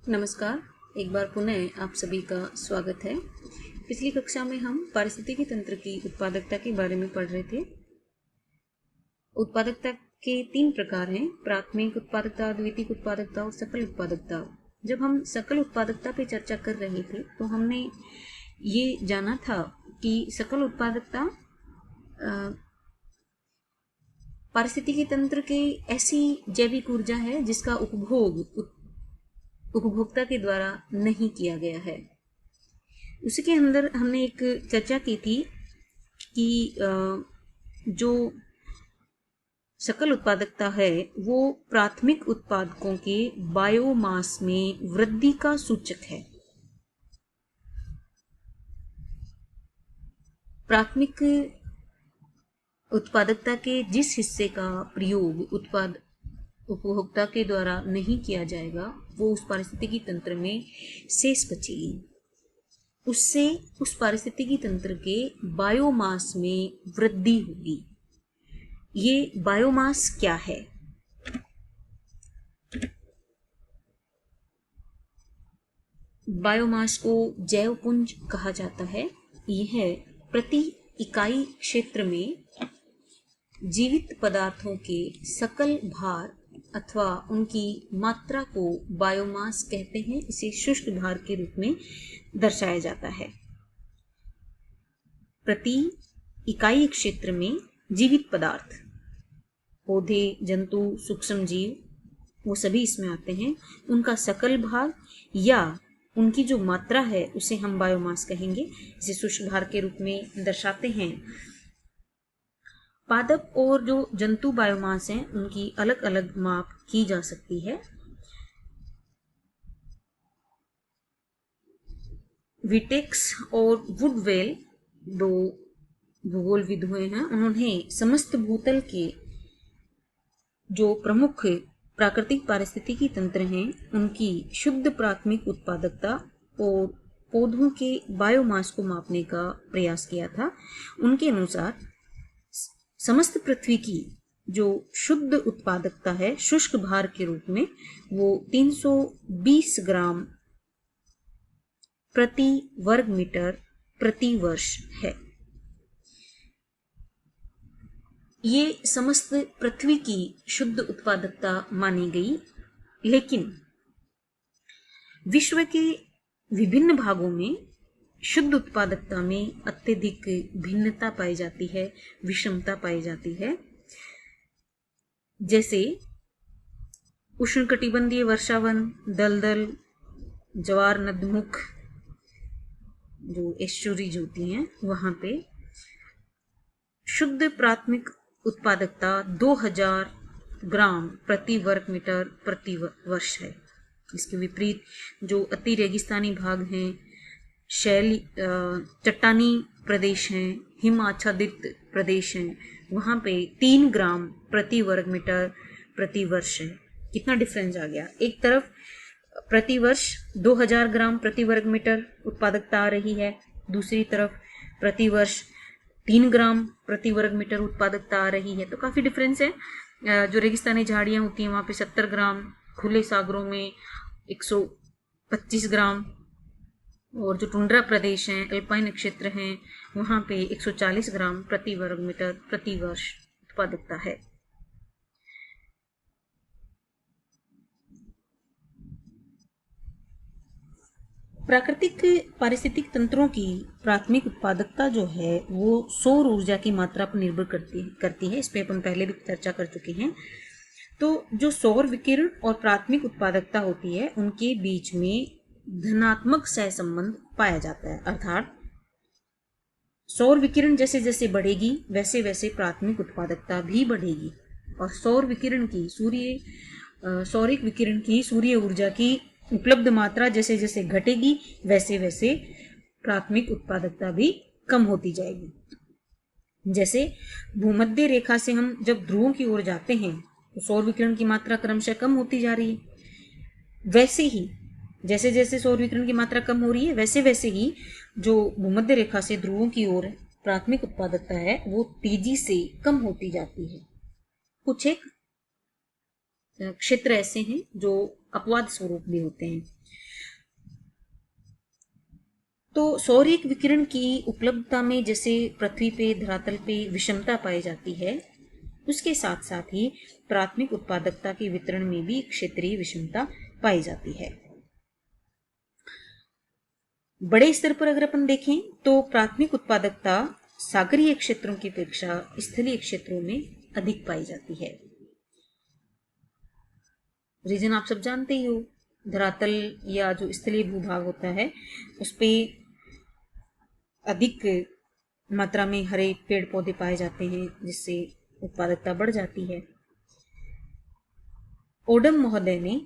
नमस्कार। एक बार पुनः आप सभी का स्वागत है। पिछली कक्षा में हम पारिस्थितिकी तंत्र की उत्पादकता के बारे में पढ़ रहे थे। उत्पादकता के 3 प्रकार हैं: प्राथमिक उत्पादकता, द्वितीयक उत्पादकता और सकल उत्पादकता। जब हम सकल उत्पादकता पे चर्चा कर रहे थे तो हमने ये जाना था कि सकल उत्पादकता पारिस्थितिकी तंत्र की ऐसी जैविक ऊर्जा है जिसका उपभोग उपभोक्ता के द्वारा नहीं किया गया है। उसी के अंदर हमने एक चर्चा की थी कि जो सकल उत्पादकता है वो प्राथमिक उत्पादकों के बायोमास में वृद्धि का सूचक है। प्राथमिक उत्पादकता के जिस हिस्से का प्रयोग उपभोक्ता के द्वारा नहीं किया जाएगा वो उस पारिस्थितिकी तंत्र में शेष बचेगी। उससे उस पारिस्थितिकी तंत्र के बायोमास में वृद्धि होगी। ये बायोमास क्या है? बायोमास को जैव पुंज कहा जाता है। यह प्रति इकाई क्षेत्र में जीवित पदार्थों के सकल भार अथवा उनकी मात्रा को बायोमास कहते हैं। इसे शुष्क भार के रूप में दर्शाया जाता है। प्रति इकाई क्षेत्र में जीवित पदार्थ, पौधे, जंतु, सूक्ष्म जीव, वो सभी इसमें आते हैं। उनका सकल भार या उनकी जो मात्रा है उसे हम बायोमास कहेंगे। इसे शुष्क भार के रूप में दर्शाते हैं। पादप और जो जंतु बायोमास हैं उनकी अलग अलग माप की जा सकती है। विटेक्स और वुडवेल दो भूगोलविद हुए हैं। उन्होंने समस्त भूतल के जो प्रमुख प्राकृतिक पारिस्थितिकी तंत्र हैं उनकी शुद्ध प्राथमिक उत्पादकता और पौधों के बायोमास को मापने का प्रयास किया था। उनके अनुसार समस्त पृथ्वी की जो शुद्ध उत्पादकता है शुष्क भार के रूप में वो 320 ग्राम प्रति वर्ग मीटर प्रति वर्ष है। ये समस्त पृथ्वी की शुद्ध उत्पादकता मानी गई, लेकिन विश्व के विभिन्न भागों में शुद्ध उत्पादकता में अत्यधिक भिन्नता पाई जाती है, विषमता पाई जाती है। जैसे उष्णकटिबंधीय वर्षावन, दलदल, ज्वार नदमुख जो एस्चुरीज होती हैं वहां पे शुद्ध प्राथमिक उत्पादकता 2000 ग्राम प्रति वर्ग मीटर प्रति वर्ष है। इसके विपरीत जो अति रेगिस्तानी भाग हैं, शैली चट्टानी प्रदेश हैं, हिम आच्छादित प्रदेश हैं, वहां पे 3 ग्राम प्रति वर्ग मीटर प्रति वर्ष है। कितना डिफरेंस आ गया। एक तरफ प्रति वर्ष 2000 ग्राम प्रति वर्ग मीटर उत्पादकता आ रही है, दूसरी तरफ प्रति वर्ष 3 ग्राम प्रति वर्ग मीटर उत्पादकता आ रही है। तो काफी डिफरेंस है। जो रेगिस्तानी झाड़ियां होती हैं वहां पे 70 ग्राम, खुले सागरों में 125 ग्राम, और जो टुंड्रा प्रदेश हैं, अल्पाइन क्षेत्र हैं, वहां पे 140 ग्राम प्रति वर्ग मीटर प्रति वर्ष उत्पादकता है। प्राकृतिक पारिस्थितिक तंत्रों की प्राथमिक उत्पादकता जो है वो सौर ऊर्जा की मात्रा पर निर्भर करती है। इस पे अपन पहले भी चर्चा कर चुके हैं। तो जो सौर विकिरण और प्राथमिक उत्पादकता होती है उनके बीच में धनात्मक सहसंबंध पाया जाता है। अर्थात सौर विकिरण जैसे जैसे बढ़ेगी वैसे वैसे प्राथमिक उत्पादकता भी बढ़ेगी, और सौरिक विकिरण की सूर्य ऊर्जा की उपलब्ध मात्रा जैसे जैसे घटेगी वैसे वैसे प्राथमिक उत्पादकता भी कम होती जाएगी। जैसे भूमध्य रेखा से हम जब ध्रुवों की ओर जाते हैं तो सौर विकिरण की मात्रा क्रमशः कम होती जा रही है। वैसे ही जैसे जैसे सौर विकिरण की मात्रा कम हो रही है वैसे वैसे ही जो भूमध्य रेखा से ध्रुवों की ओर प्राथमिक उत्पादकता है वो तेजी से कम होती जाती है। कुछ एक क्षेत्र ऐसे हैं जो अपवाद स्वरूप भी होते हैं। तो सौर्यिक विकिरण की उपलब्धता में जैसे पृथ्वी पे, धरातल पे विषमता पाई जाती है, उसके साथ साथ ही प्राथमिक उत्पादकता के वितरण में भी क्षेत्रीय विषमता पाई जाती है। बड़े स्तर पर अगर अपन देखें तो प्राथमिक उत्पादकता सागरीय क्षेत्रों की अपेक्षा स्थलीय क्षेत्रों में अधिक पाई जाती है। रीजन आप सब जानते ही हो, धरातल या जो स्थलीय भूभाग होता है उस पे अधिक मात्रा में हरे पेड़ पौधे पाए जाते हैं, जिससे उत्पादकता बढ़ जाती है। ओडम महोदय ने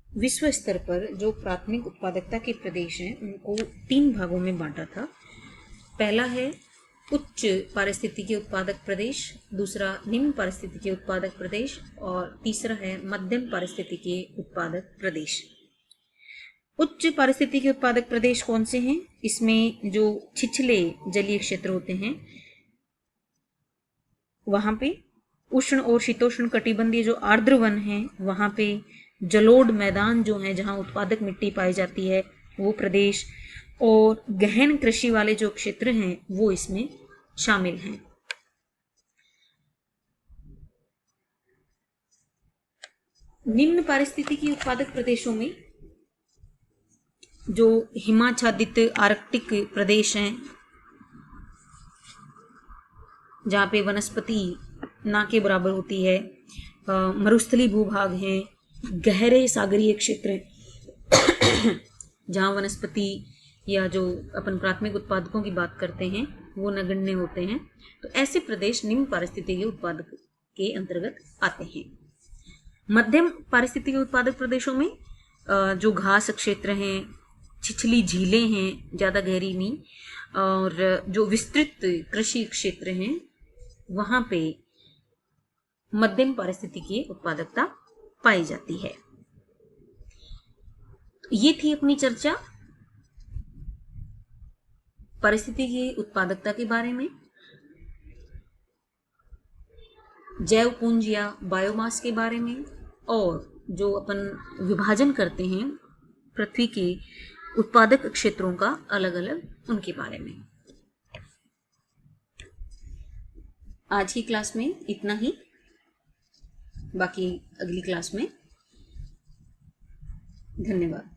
विश्व स्तर पर जो प्राथमिक उत्पादकता के प्रदेश हैं उनको 3 भागों में बांटा था। पहला है उच्च पारिस्थितिकीय उत्पादक प्रदेश, दूसरा निम्न पारिस्थितिकीय उत्पादक प्रदेश और तीसरा है मध्यम पारिस्थितिकीय उत्पादक प्रदेश। उच्च पारिस्थितिकीय उत्पादक प्रदेश कौन से हैं? इसमें जो छिछले जलीय क्षेत्र होते हैं वहां पे उष्ण और शीतोष्ण कटिबंधीय जो आर्द्र वन है वहां पे जलोढ़ मैदान जो है जहां उत्पादक मिट्टी पाई जाती है वो प्रदेश, और गहन कृषि वाले जो क्षेत्र हैं वो इसमें शामिल हैं। निम्न पारिस्थितिकी उत्पादक प्रदेशों में जो हिमाच्छादित आर्कटिक प्रदेश हैं जहाँ पे वनस्पति ना के बराबर होती है, मरुस्थली भूभाग हैं, गहरे सागरीय क्षेत्र जहाँ वनस्पति या जो अपन प्राथमिक उत्पादकों की बात करते हैं वो नगण्य होते हैं, तो ऐसे प्रदेश निम्न पारिस्थितिकीय उत्पादक के अंतर्गत आते हैं। मध्यम पारिस्थितिकीय उत्पादक प्रदेशों में जो घास क्षेत्र हैं, छिछली झीलें हैं ज़्यादा गहरी नहीं, और जो विस्तृत कृषि क्षेत्र हैं वहाँ पे मध्यम पारिस्थितिकीय उत्पादकता पाई जाती है। ये थी अपनी चर्चा पारिस्थितिकीय उत्पादकता के बारे में। जैव पुंज या बायोमास के बारे में, और जो अपन विभाजन करते हैं पृथ्वी के उत्पादक क्षेत्रों का अलग अलग उनके बारे में। आज की क्लास में इतना ही, बाकी अगली क्लास में। धन्यवाद।